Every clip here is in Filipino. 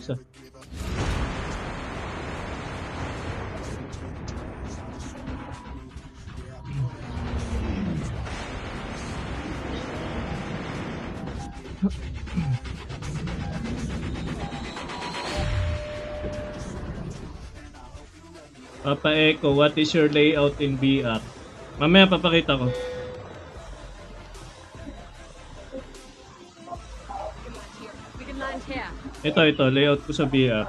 Isa. Papa Echo, what is your layout in BR? Mamaya papakita ko. Ito, layout ko sa BR.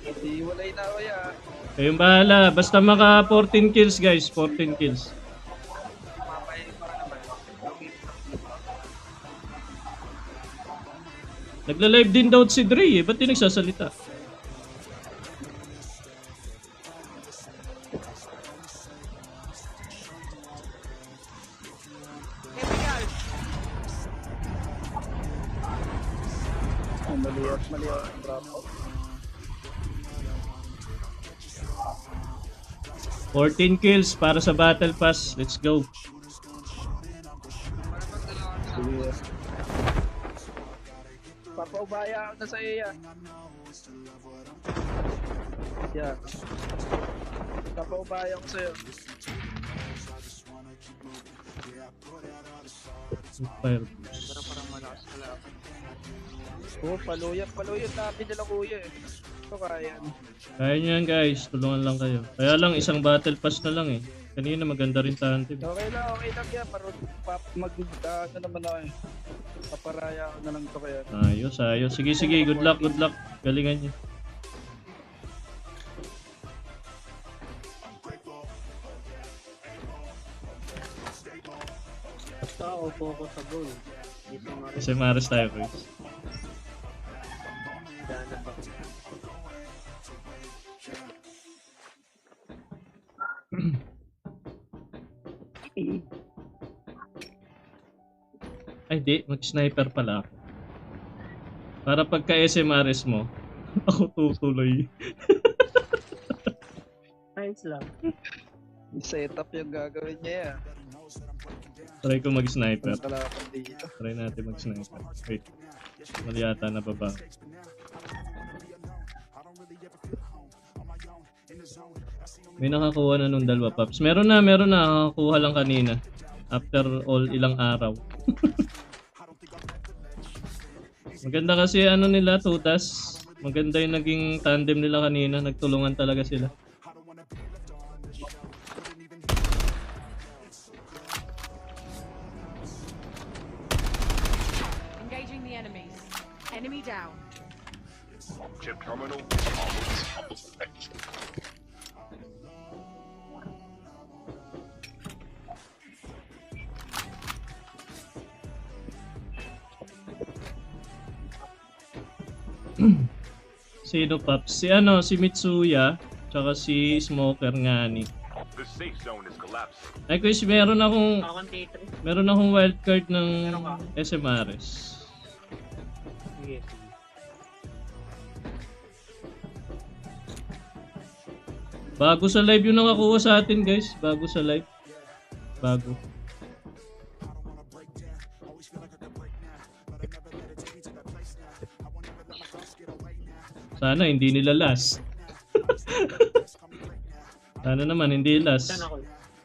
Hindi, walay na kaya. Kayong bahala. Basta maka 14 kills guys, 14 kills. Mamay para naman. Nagla-live din daw si Dre eh. Ba't di nagsasalita? Mali ang drop. 14 kills para sa Battle Pass. Let's go. Sige. Papaubaya na sa iya. Yeah. Papaubaya ko sa'yo. Fire. Parang malakas ka lang. Oh, paluyat natin nila kuya eh. Ito kaya. Kaya nyo yan guys. Tulungan lang kayo. Kaya lang isang Battle Pass na lang eh. Kanina maganda rin tante. Okay lang yan. Para ano naman ako eh. Paparaya ko na lang ito kaya. Ayos. Sige. Good luck. Galingan nyo. Basta upo ko sa goal. Kasi maras tayo guys. Dana pa. Ay di, mag-sniper pala ako. Para pagka SMRS mo, ako tutuloy. Ayos lang. Setup yung gagawin niya. Try ko mag-sniper. Kalapan dito. Try natin mag-sniper. Wait. Mali yata na baba. May nakakuha na nung dalawa Paps. Meron na. Nakakuha lang kanina. After all ilang araw. Maganda kasi ano nila, tutas. Maganda yung naging tandem nila kanina. Nagtulungan talaga sila. Engaging the enemies. Enemy down. Chip terminal almost ready. Sino Paps? Si Mitsuya, tsaka si Smoker Ngani. The safe zone is collapsing. Ay Chris, meron akong T3. wildcard ng Meron ka? SMRS. Sige. Bago sa live yung nakakuha sa atin guys. Bago sa live. Bago. Sana hindi nila last. Sana naman hindi last. Saan ako?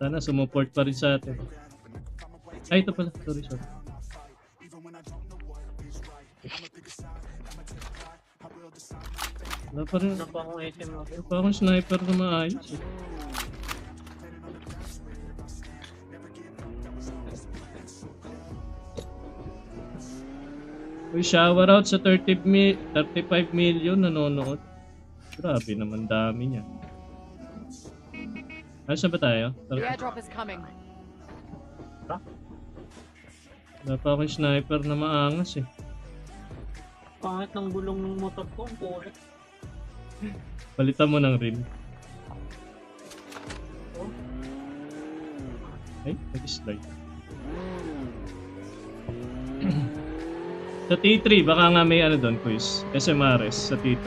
Sana sumuport pa rin sa atin. Ay, ito pala. Sorry. Wala pa rin. Ano pa akong SM ako? Wala pa akong sniper na maayos eh. Uy, shower out sa 35 million nanonood. Grabe naman dami niya. Ayos na ba tayo? The airdrop is coming. Wala pa akong sniper na maangas eh. Pangit ng gulong ng motor ko. Ang kulit. Palitan mo ng rim. Ay, nag-slide. Sa T3, baka nga may ano doon, quiz. SMRS sa T3.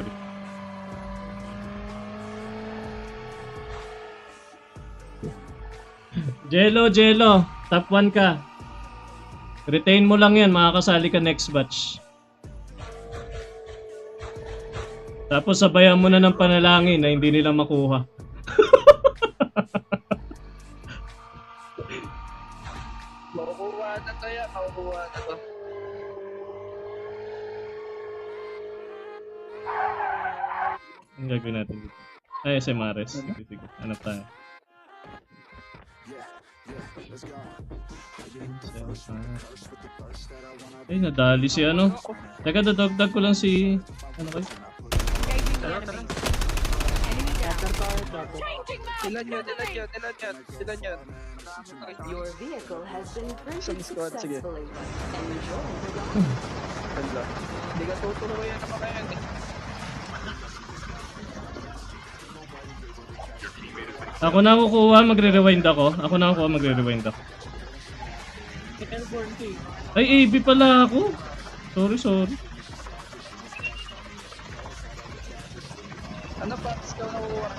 Jello, top 1 ka. Retain mo lang yan, makakasali ka next batch. Tapos sabayan mo na ng panalangin na hindi nila makuha. Makukuha na to yan. Makukuha na to. Ang gagawin natin dito? Ay, SMRS. Sige, sige. Hanap tayo. Ay, nadali si ano. Teka, dadagdag ko lang si... Ano kayo? Engaging the enemies. Enemy down. Changing map! Ilan yun? Ilan yun? Ilan yun? Ilan yun? Your vehicle has been printed Isang squad, sige. successfully. Enjoy the ride. Ganda. Hindi ka tutuloyan naman kayo. Ako na kukuha, magre-rewind ako. Ako na kukuha, magre-rewind ako. L4K. Ay, AB pala ako. Sorry, sorry. Ano pa?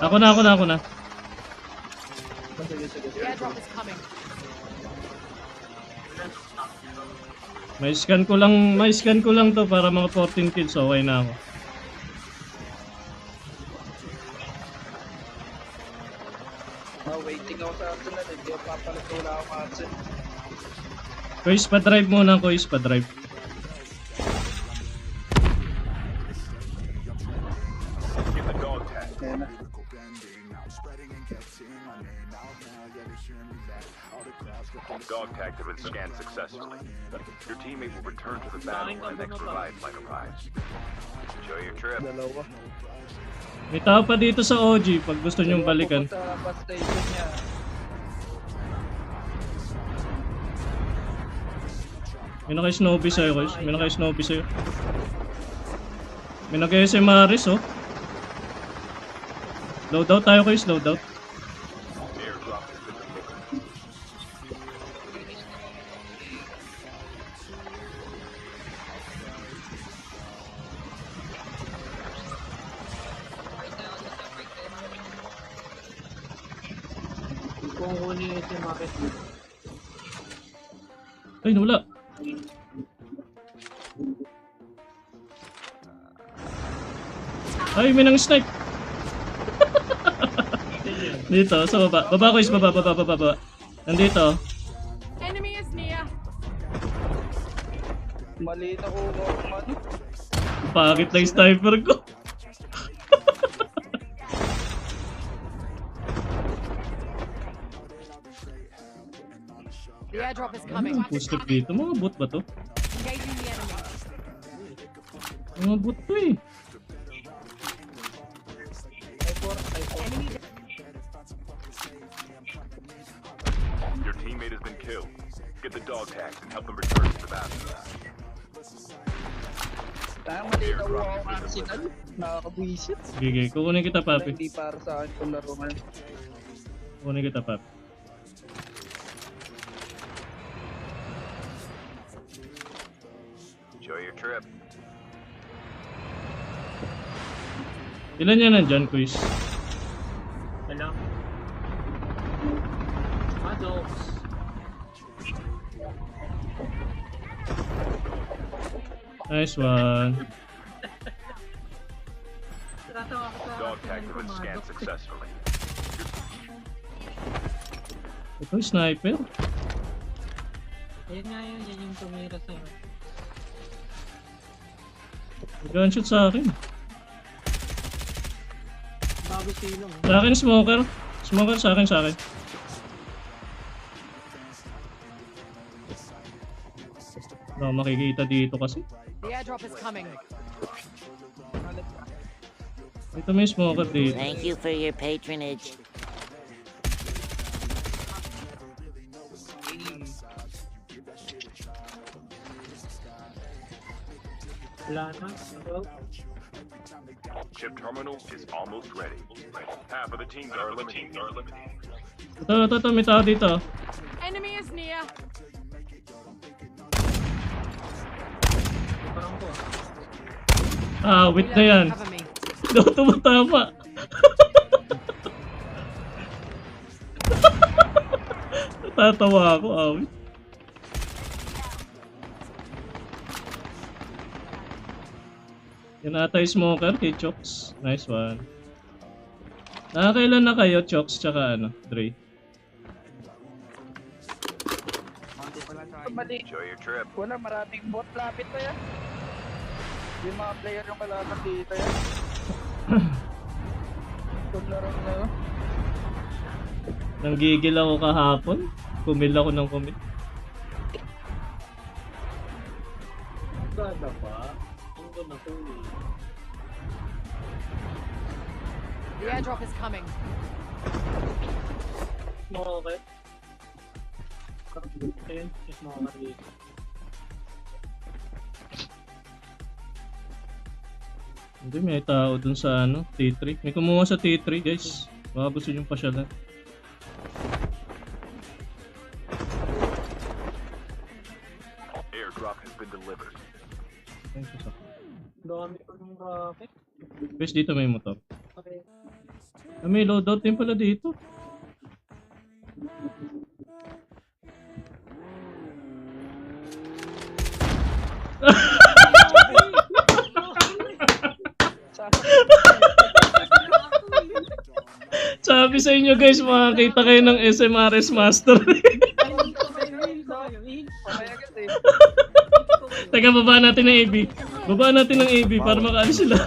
Ikaw na kukuha. Ako na. Sige, sige. The airdrop is coming. May scan ko lang to para mga 14 kills, okay na ako. Waiting ako sa Arsenal. Hindi ako papalit ko wala akong Arsenal. Kuis, pa-drive muna, Kuis, pa-drive. Get the dog tag. Ayan na. Dog tags have been scanned successfully. Your teammate will return to the battle when the next revive flight arrives. Enjoy your trip. Dalawa. May tao pa dito sa OG pag gusto nyong balikan. Sa bus station niya. May naka-snowbie sa'yo, Kuis. May naka-snowbie sa'yo. May nag-SMRS, oh. Loadout tayo, Kuis. Loadout. Airdrop has been delivered. Kung kunin ito yung market. Ay, wala. Ay, may nang-snipe. Dito, sa baba. Baba, Kuis. Baba. Nandito. Enemy is near. Mali na kukuha ko man. Pangit lang yung sniper ko. The airdrop is coming. Push-step dito. Mga bot ba to? Engaging the enemy. Mga bot to eh. Enemy down. Your teammate has been killed. Get the dog tags and help them return to the battle. Kaya mali na kukuha akong Arsenal. Nakakabwisit. Sige, kukunin kita, papi. Hindi para sa akin kung laro man. Kukunin kita, papi. Enjoy your trip. Ilan yan nandyan, Kuis? Wala. Dogs. Nice one. Natatawa ko sa Dog tags have been scanned successfully. Ito, sniper. Ayun nga yun, yan yung tumira sa Gunshot sa akin. bago silong. Sa akin, smoker. Smoker sa akin. Wala akong makikita dito kasi. The airdrop is coming. Ito may smoker dito. Thank you for your patronage. Wala na. Chip terminal is almost ready. Half of the teams are eliminated. Ito, may tao dito. Enemy is near. Parang ko. Wait na yan. Cover me. Ito, tumatama. Natatawa ako, awit. Yun ata yung smoker kay Chokes. Nice one. Nakakailan na kayo, Chokes, tsaka ano, Dre? Mali. Enjoy your trip. Wala, maraming bot. Lapit na yan. Yung mga player yung kalaban dito yan. Itong laro na yun. Nanggigil ako kahapon. Kumil ako ng kumil. Ganda pa. Ang ganda ko eh. The airdrop is coming. Okay. Ayun, is mga Hindi, may tao dun sa ano, T3. May kumuha sa T3, guys. Baka gusto nyo pasyalan. Airdrop has been delivered. Ay, sasak. dami pa ng rocket. Guys, dito may motor. Okay. Ah, may loadout din pala dito. Sabi sa inyo guys, makakita kayo ng SMRS Master. Mamaya agad eh. Teka, baba natin ng AB. Baba natin ng AB para makaalis sila.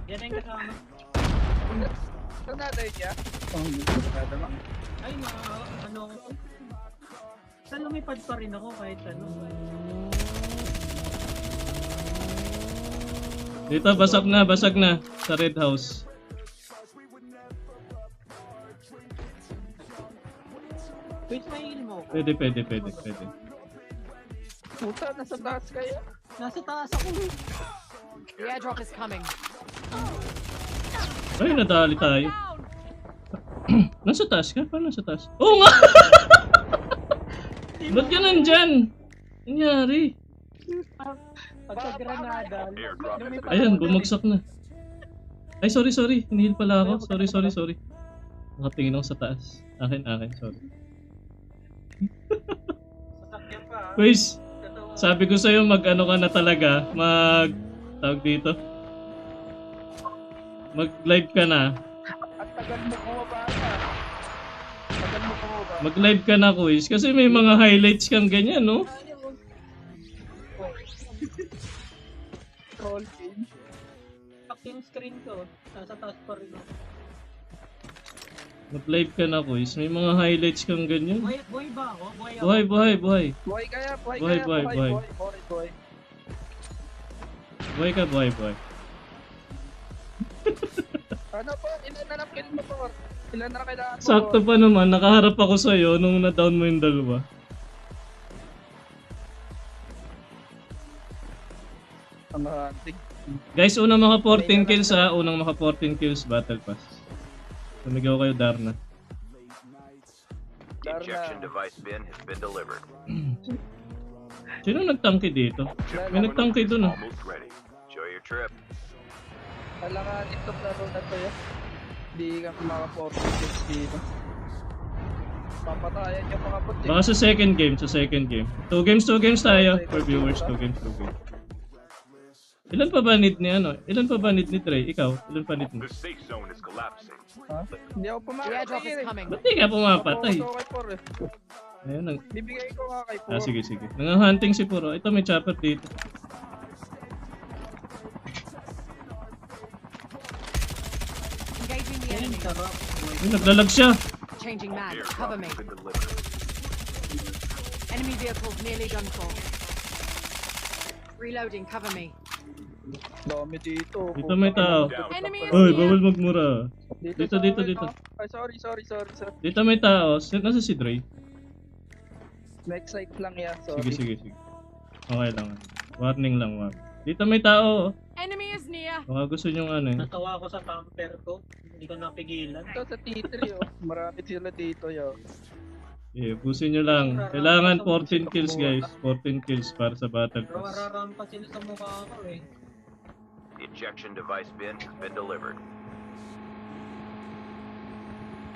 Yan ang kasama. Saan natin niya? Ay, ano ako. Saan lumipad pa rin ako kahit ano. Dito, basag na sa Red House. Wait, may heal mo. Pwede. Puta, nasa taas kayo. Nasa taas ako eh. The airdrop is coming. Ay, nadali tayo. Nasa taas ka? Paano nasa taas? Oo nga! Ba't ka nandyan? Nangyari? Pagka-granada. Ayan, bumagsak na. Ay, sorry. Hinihil pala ako. Sorry. Nakatingin ako sa taas. Akin, sorry. Sasakyan pa. Guys, sabi ko sa'yo mag-ano ka na talaga. Tawag dito. Mag-live ka na. At tagal mo kumaba na. Mag-live ka na, Kuis. Kasi may mga highlights kang ganyan, no? Roll change. Pak yung screen ko. Nasa taas pa rin ako. Mag-live ka na, Kuis. May mga highlights kang ganyan. Buhay ba ako? Buhay ako. Buhay. Buhay kaya. Buhay. Buhay ka. Ano po? Ilan na lang kill mo po? Ilan na kailangan mo? Sakto pa naman, nakaharap ako sa'yo nung na-down mo yung dalawa. Ang hunting. Guys, unang maka 14 kills ha. Unang maka 14 kills, Battle Pass. Sumigaw kayo, Darna. The ejection device bin has been delivered. Sino nagtangke dito? May nagtangke doon ah. Almost ready. Enjoy your trip. Kailangan itong laro na to yan. Hindi ka maka 40 kills dito. Papatayan yung mga puti. Baka sa second game. 2 games tayo. For viewers, 2 games. Ilan pa ba need ni Trey? Ikaw, ilan pa need mo? The safe zone is collapsing. Ha? Hindi ako The airdrop is pumakatay coming. Ba't di ka pumapatay? Ayun, Bibigay ko nga kay Puro. sige. Nanganghunting si Puro. Ito, may chopper dito. Engaging the enemy. Ay, naglalag siya. Changing mag. Airdrop Cover me. has been delivered. Enemy vehicles nearly done for. Reloading. Cover me. Dami dito. Dito may tao. Enemy is Uy, near. bawal magmura. Dito. sa akin, no? Ay, sorry. Dito may tao. Nasa si Dre? Next site lang yan, sorry. Sige. Okay lang. Warning lang. Dito may tao. Enemy is near. Baka gusto nyong ano eh. Natawa ko sa camper ko. Hindi ko napigilan. Ito sa T3, oh. Marami sila dito, yo. Busin nyo lang. Kailangan 14 kills guys. 14 kills para sa Battle Pero Pass. mararampa sila sa mukha ko eh. The ejection device bin has been delivered.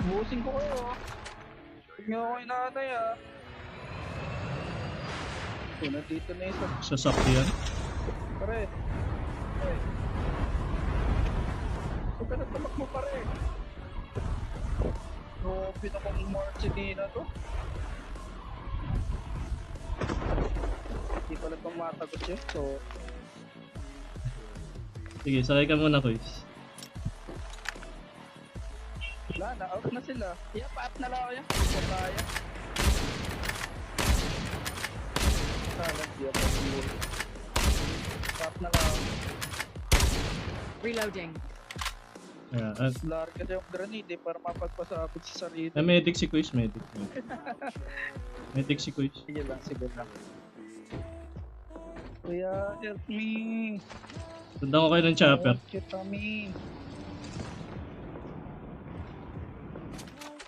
Busin ko kayo, oh. Huwag niyo ako inaanay, ah. Oh, nandito na isa. Sasakyan. Pare. Pare. Huwag ka na tumakbo pare. No, pinakong Marcelina to. Hindi pala itong matagot siya. So, Sige, sakay ka muna, Kuis. wala na. Out na sila. Yeah, pa-up na lang ako yan. Hindi ko kaya. Sana, di ako siguro. Pa-up na lang ako. Reloading. Ayan. At, Larga na yung granite eh, para mapagpasabot sa sarili. medic si Kuis, medic. Medic si Kuis. Sige lang, sige lang. Kuya, help me. Sundan ko kayo ng chopper. Help kita me.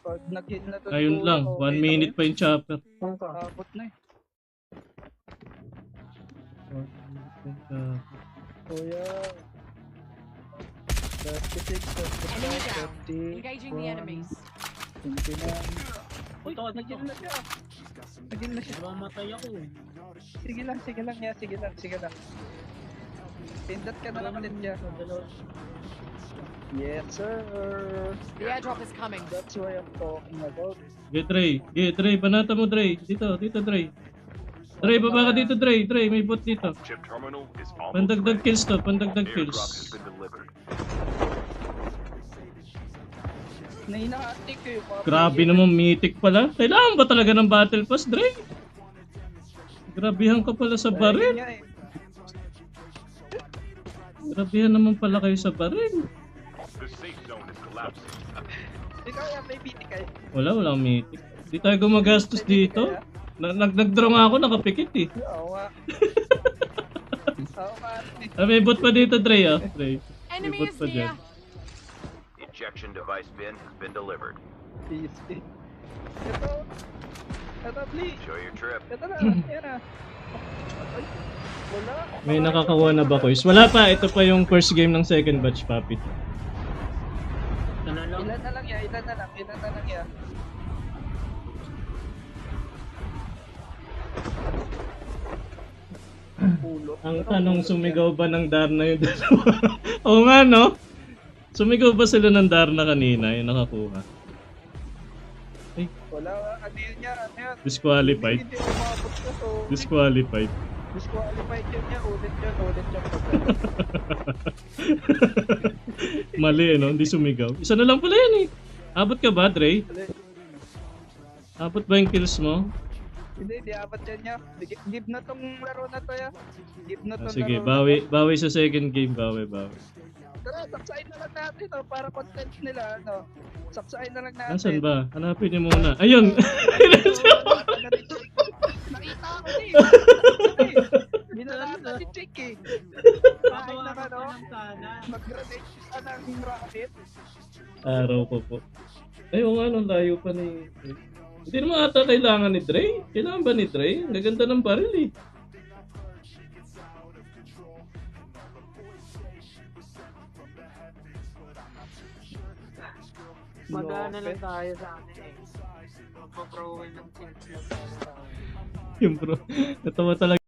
Pag nag-hit na to, Ayun lang, 1 minute pa yung chopper. Abot na eh. Kuya. 36, 35, Enemy down. 30. Engaging the enemies. 29. Uy, takot na Nagin na siya. Nagin na siya. Mamatay ako. Sige lang, ya. Sige lang. Pindot ka na lang ulit niya. Yes, sir. The airdrop is coming. That's what I'm talking about. Dre, banata mo Dre. Dito Dre. Dre, baba ka dito Dre, may bot dito. Chip terminal is almost Pandagdag ready. kills to, pandagdag Airdrop kills. has been delivered. Nahinahati ko yung mga Grabe naman, mythic pala. Kailangan ba talaga ng battle pass, Dre? Grabihan ka pala sa baril. Niya eh. Grabihan naman pala kayo sa baril. The safe zone is collapsing. Ikaw yan, may biti kayo. Walang mythic. Di tayo gumagastos dito. Nag-draw nga ako, nakapikit eh. Oo nga. Oo nga. May bot pa dito, Dre, ah. Dre. May Enemy bot is pa dyan. near. Ejection device bin has been delivered. Easy. Ito, please. Enjoy your trip. Ito na, yan na. Ay, wala. May nakakawa na ba, Kuis? Wala pa, ito pa yung first game ng second batch, Papit. Sana lang. Ilan na lang yan. Pulot. Ang tanong, sumigaw ba ng Darna yung dalawa? Oo nga, no? Sumigaw ba sila ng Darna kanina, yung nakakuha? Wala, ano yun niya, ano yan? Disqualified. Hindi umabot ka, so Disqualified. disqualified yun niya, ulit yun. Mali, no? Hindi sumigaw. Isa na lang pala yan, eh. Abot ka ba, Dre? Abot ba yung kills mo? Hindi apat yan niya. Give na tong laro na to ya. Give na tong Sige, laro na bawi sa second game, bawi. to. Tara, saksain na lang natin to, para content nila, ano. Saksain na lang natin. Nasaan ba? Hanapin niyo muna. Ayun! Nakita ko eh. Binalata si Chick eh. Kahit na Papawakan ano, ka lang sana. mag-grenade ka ng rocket. Araw po po. Ay, oo nga, nung layo pa ni... Hindi naman ata kailangan ni Dre. Kailangan ba ni Dre? Ang gaganda ng baril eh. Magana lang tayo sa atin eh. Magpo-pro ng chance lang tayo. Yung bro, natawa talaga.